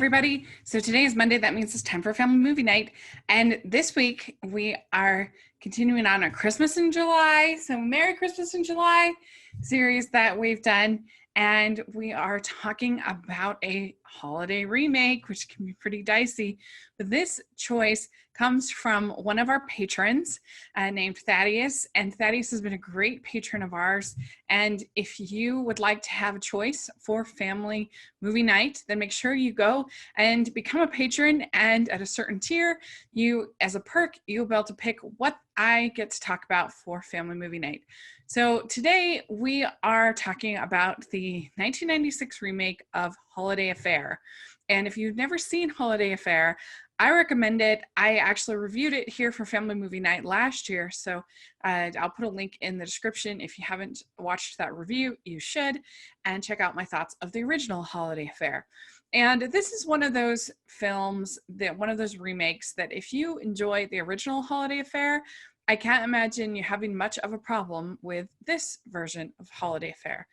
everybody. So today is Monday. That means it's time for family movie night. And this week we are continuing on our Christmas in July. So Merry Christmas in July series that we've done. And we are talking about a holiday remake, which can be pretty dicey. But this choice comes from one of our patrons named Thaddeaus. And Thaddeaus has been a great patron of ours. And if you would like to have a choice for family movie night, then make sure you go and become a patron. And at a certain tier, you, as a perk, you'll be able to pick what I get to talk about for family movie night. So today we are talking about the 1996 remake of Holiday Affair. And if you've never seen Holiday Affair, I recommend it. I actually reviewed it here for Family Movie Night last year. So I'll put a link in the description. If you haven't watched that review, you should. And check out my thoughts of the original Holiday Affair. And this is one of those films, one of those remakes that if you enjoy the original Holiday Affair, I can't imagine you having much of a problem with this version of Holiday Affair.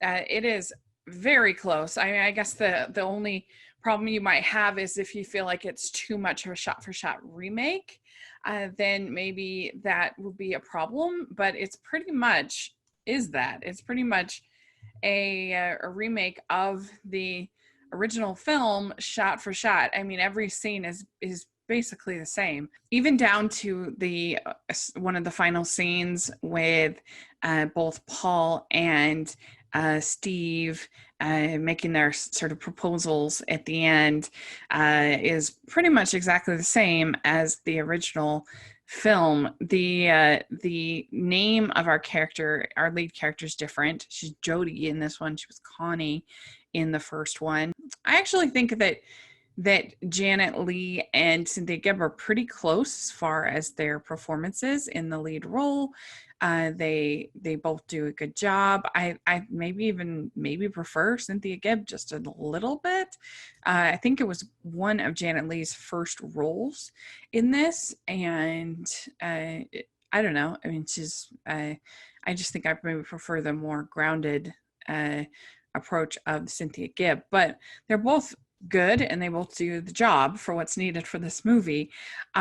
It is very close. I mean, I guess the only problem you might have is if you feel like it's too much of a shot-for-shot remake, then maybe that would be a problem. But it's pretty much It's pretty much a remake of the original film, shot for shot. I mean, every scene is basically the same, even down to the one of the final scenes with both Paul and Steve making their sort of proposals at the end is pretty much exactly the same as the original film. The name of our lead character is different. She's Jody in this one. She was Connie in the first one. I actually think that Janet Leigh and Cynthia Gibb are pretty close as far as their performances in the lead role. They both do a good job. I maybe prefer Cynthia Gibb just a little bit. I think it was one of Janet Leigh's first roles in this, and I don't know. I mean, I just think I maybe prefer the more grounded approach of Cynthia Gibb, but they're both good and they both do the job for what's needed for this movie.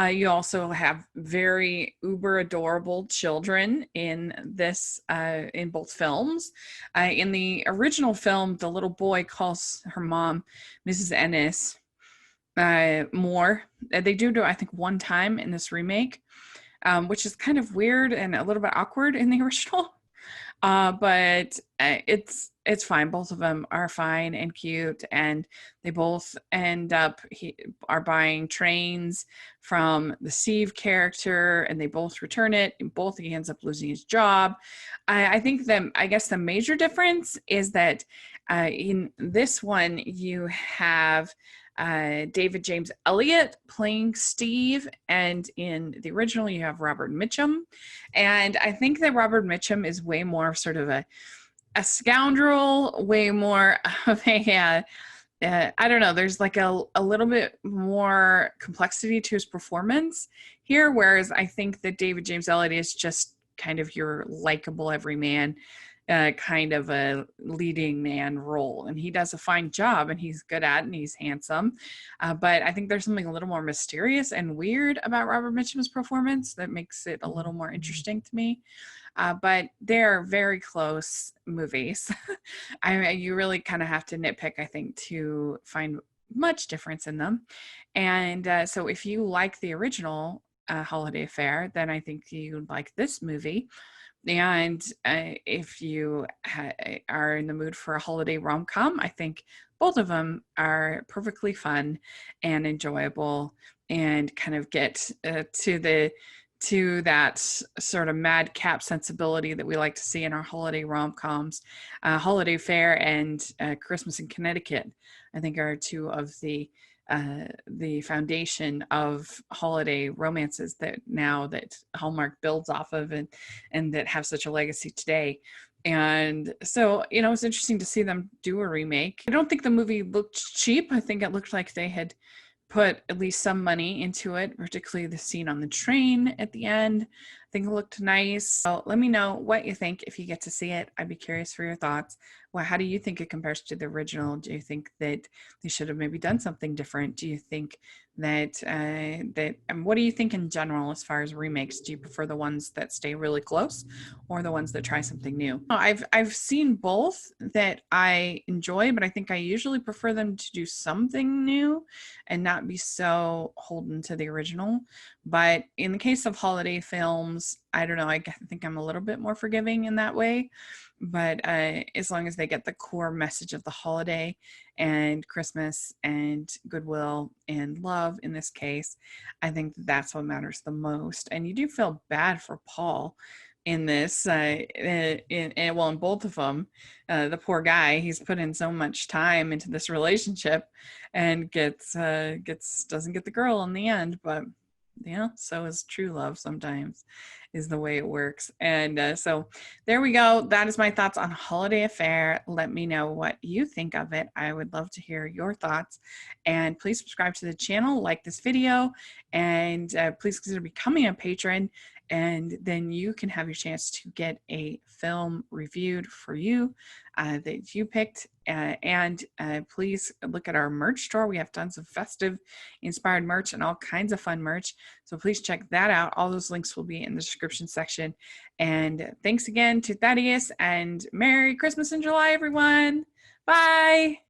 You also have very uber adorable children in this in both films. In the original film, the little boy calls her mom Mrs. Ennis more. They do I think one time in this remake, which is kind of weird and a little bit awkward in the original. But it's fine. Both of them are fine and cute, and they both are buying trains from the Steve character, and they both return it, and he ends up losing his job. I guess the major difference is that in this one you have David James Elliott playing Steve, and in the original you have Robert Mitchum. And I think that Robert Mitchum is way more sort of a scoundrel, way more of a I don't know, there's like a little bit more complexity to his performance here, whereas I think that David James Elliott is just kind of your likable everyman, kind of a leading man role, and he does a fine job, and he's good at it, and he's handsome, but I think there's something a little more mysterious and weird about Robert Mitchum's performance that makes it a little more interesting to me. But they're very close movies. You really kind of have to nitpick, I think, to find much difference in them. And so if you like the original Holiday Affair, then I think you'd like this movie. And if you are in the mood for a holiday rom-com, I think both of them are perfectly fun and enjoyable, and kind of get to that sort of madcap sensibility that we like to see in our holiday rom-coms. Holiday Affair and Christmas in Connecticut, I think, are two of the foundation of holiday romances that Hallmark builds off of, and that have such a legacy today. And so, it's interesting to see them do a remake. I don't think the movie looked cheap. I think it looked like they had put at least some money into it, particularly the scene on the train at the end. I think it looked nice. So let me know what you think if you get to see it. I'd be curious for your thoughts. Well, how do you think it compares to the original? Do you think that they should have maybe done something different? Do you think that and what do you think in general as far as remakes? Do you prefer the ones that stay really close or the ones that try something new? I've seen both that I enjoy, but I think I usually prefer them to do something new and not be so holden to the original. But in the case of holiday films, I don't know, I think I'm a little bit more forgiving in that way. But as long as they get the core message of the holiday and Christmas and goodwill and love in this case, I think that's what matters the most. And you do feel bad for Paul in this, in both of them. The poor guy, he's put in so much time into this relationship and doesn't get the girl in the end, but yeah, so is true love sometimes, is the way it works. And so there we go. That is my thoughts on Holiday Affair. Let me know what you think of it. I would love to hear your thoughts. And please subscribe to the channel, like this video, and please consider becoming a patron. And then you can have your chance to get a film reviewed for you that you picked. And please look at our merch store. We have tons of festive inspired merch and all kinds of fun merch. So please check that out. All those links will be in the description section. And thanks again to Thaddeaus, and Merry Christmas in July, everyone. Bye.